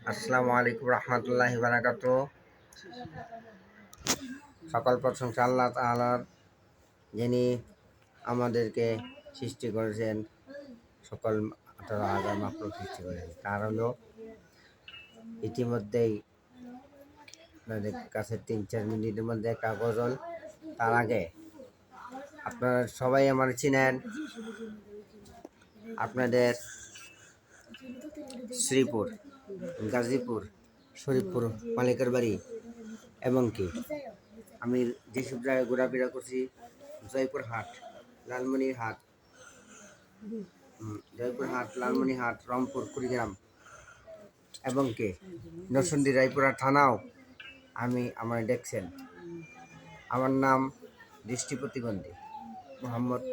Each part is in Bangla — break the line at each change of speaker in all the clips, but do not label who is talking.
আসসালামু আলাইকুম রহমতুল্লাহি বারাকাতু। সকল প্রশংসা আল্লাহ তাআলার, যিনি আমাদেরকে সৃষ্টি করেছেন, সকল হাজার মাত্র সৃষ্টি করেছেন। তার হলো ইতিমধ্যেই আপনাদের কাছে 3-4 মিনিটের মধ্যে একটা গজল। তার আগে আপনারা সবাই আমার চিনেন, আপনাদের শ্রীপুর, গাজীপুর, শরীফপুর, মালিকের বাড়ি এবং কি আমি যেসব জায়গায় ঘোরাফেরা করছি, জয়পুরহাট, লালমনিরহাট, লালমনিরহাট, রংপুর, কুড়িগ্রাম এবং কি নরসিংদী, রায়পুরা থানাও আমার দেখছেন। আমার নাম দৃষ্টি প্রতিবন্ধী মোহাম্মদ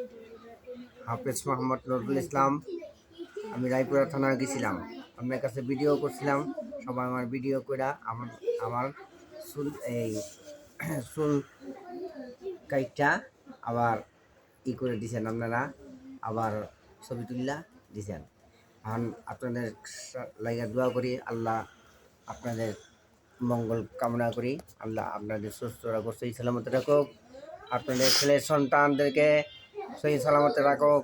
হাফেজ মোহাম্মদ নজরুল ইসলাম। আমি রায়পুরা থানায় গেছিলাম, আপনার কাছে ভিডিও করছিলাম। সবাই আমার ভিডিও করে আমার চুল কাইটটা আবার করে দিছেন, আপনারা আবার ছবি তুললা দিছেন। এখন আপনাদের লাগে দোয়া করি, আল্লাহ আপনাদের মঙ্গল কামনা করি, আল্লাহ আপনাদের সুস্থ রাখো, সহি সালামতে রাখো, আপনাদের ছেলের সন্তানদেরকে সহি সালামতে রাখো।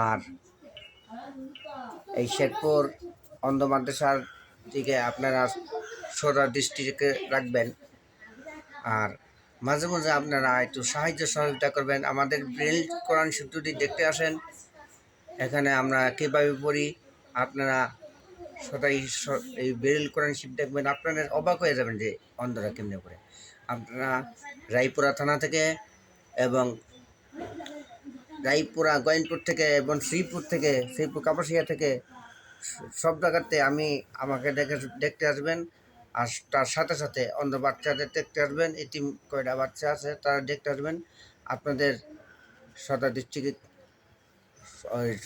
আর এই শেরপুর অন্ধ মাদ্রাসার দিকে আপনারা সোজা দৃষ্টিকে রাখবেন। আর মাঝে মাঝে আপনারা একটু সাহায্য সহযোগিতা করবেন। আমাদের ব্রেল কোরআন শরীফ যদি দেখতে আসেন, এখানে আমরা কীভাবে পড়ি, আপনারা সদাই এই ব্রেল কোরআন শরীফ দেখবেন, আপনাদের অবাক হয়ে যাবেন যে অন্ধরা কেমনে পড়ে। আপনারা রায়পুরা থানা থেকে এবং রায়পুরা গয়েনপুর থেকে এবং শ্রীপুর কাপাসিয়া থেকে সব জায়গাতে আমাকে দেখতে আসবেন। আর তার সাথে সাথে অন্ধ বাচ্চাদের দেখতে আসবেন, এতিম কয়টা বাচ্চা আছে তারা দেখতে আসবেন। আপনাদের সদা দৃষ্টিকে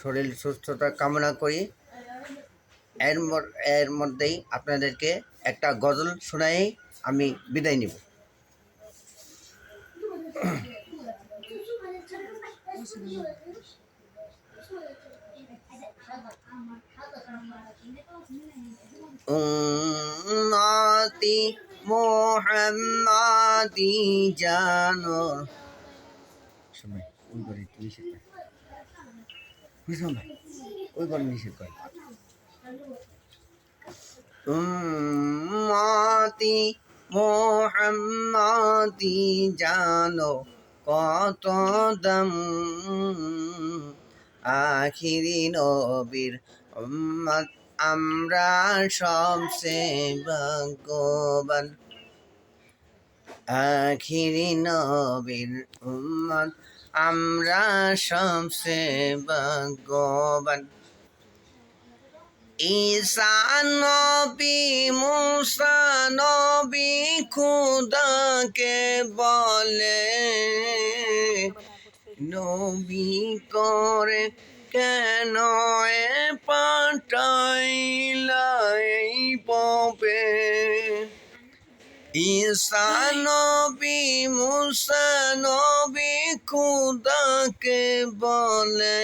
শরীর সুস্থতা কামনা করি। এর মধ্যেই আপনাদেরকে একটা গজল শোনাই আমি বিদায় নিব। উম্মতি মুহাম্মাদি জানো, সবাই ওই করে নিষেধ করে, বুঝলাম ভাই, ওই করে নিষেধ করে। উম্মতি মুহাম্মাদি জানো কত দাম, আখিরি নবীর উম্মত আমরা সবচেয়ে ভাগ্যবান। আখিরি নবীর উম্মত আমরা সবচেয়ে ভাগ্যবান। ঈসা নবী, মুসা নবী খুদাকে বলে, নবী করে কেন পাঠাইলা এই পাপে। ঈসা নবী, মুসা নবী খুদাকে বলে,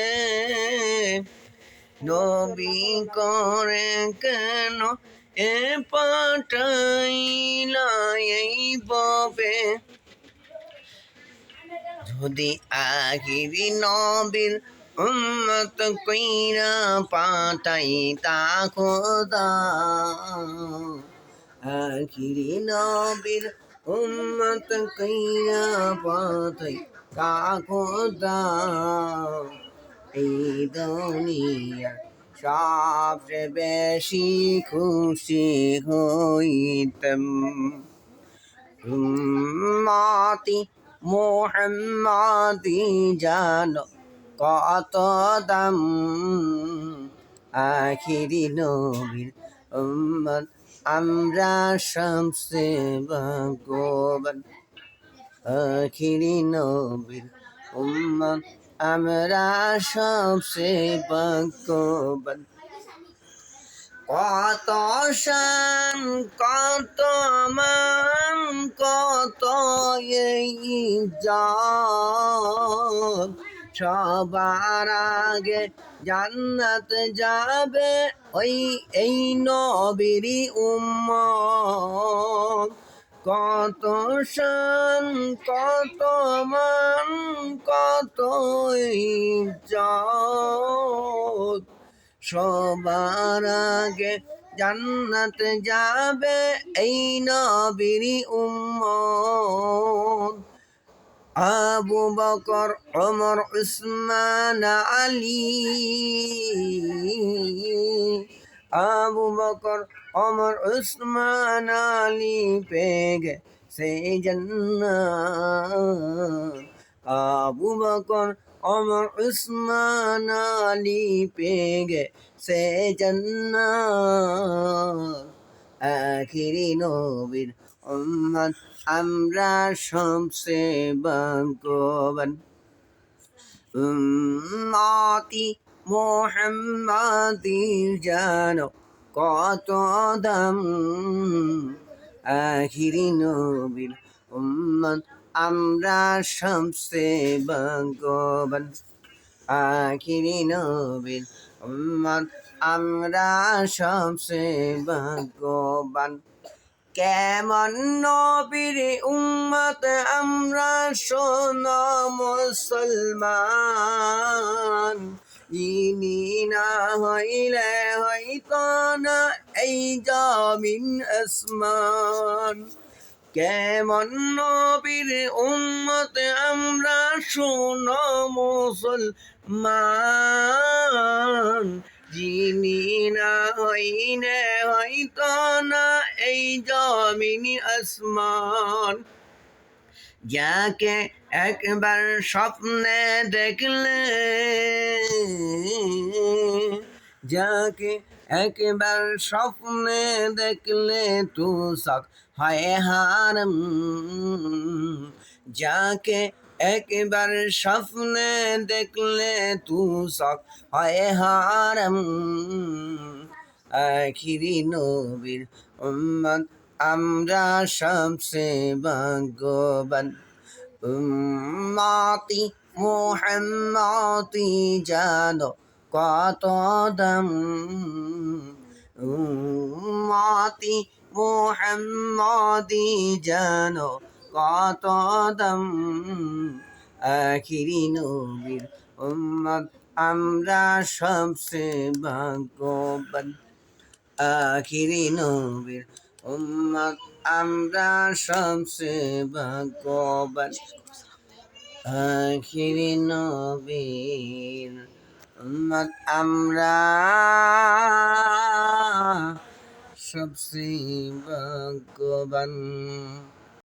নবী করে কেন পাঠাইলা এই পাপে। যদি আখিরি নবীর উম্মত কইরা পাঠাইতা খোদা, আখিরি নবীর উম্মত কইরা পাঠাইতা খোদা, এই দুনিয়া সবচেয়ে বেশি খুশি হইতাম। উম্মতি মুহাম্মাদি জানো কত দাম, আখিরি নবীর উম্মত আমরা সবচেয়ে ভাগ্যবান। আখিরি নবীর উম্মত আমরা সবচেয়ে ভাগ্যবান। কত শান, কত মান, কত ইজ্জত, সবার আগে জান্নাত যাবে ওই এই নবীরই উম্মত। কত শান কত মান কত ইজ্জত, সবার আগে জান্নাত যাবে এই নবীরই উম্মত। আবু বকর ওমর উসমান আলী, আবু বকর ওমর উসমান আলী পেগে সেই জান্নাত। আবু বকর ওমর উসমান আলী পেগে সে জান্নাত। আখিরি নবীর উম্মত আমরা সবচেয়ে ভাগ্যবান। উম্মতি মুহাম্মাদির জানো কত দাম। আখিরি নবীর উম্মত আমরা সবচেয়ে ভাগ্যবান। আখিরি নবীর উম্মত আমরা সবচেয়ে ভাগ্যবান। কেমন নবীর উম্মত আমরা শোনো মুসলমান, যিনি না হইলে হইতো না এই জমিন আসমান। কেমন নবীর উম্মত আমরা শোনো মুসলমান, যিনি না হইলে হইতো না এই জমিন আসমান। যাকে একবার স্বপ্নে দেখলে, যাকে একবার স্বপ্নে দেখলে তুষক হয় হারাম। যাকে একবার স্বপ্নে দেখলে তুষক হয় হারাম। আখিরি নবীর উম্মত আমরা সবচেয়ে ভাগ্যবান। উম্মতি মুহাম্মদি জানো কত দাম। উম্মতি মুহাম্মদি জানো কত দাম। আখিরি নবীর উম্মত আমরা সবচেয়ে ভাগ্যবান। আখিরি নবীর উম্মত আমরা সবচেয়ে ভাগ্যবান। আখিরি নবীর উম্মত আমরা সবচেয়ে ভাগ্যবান।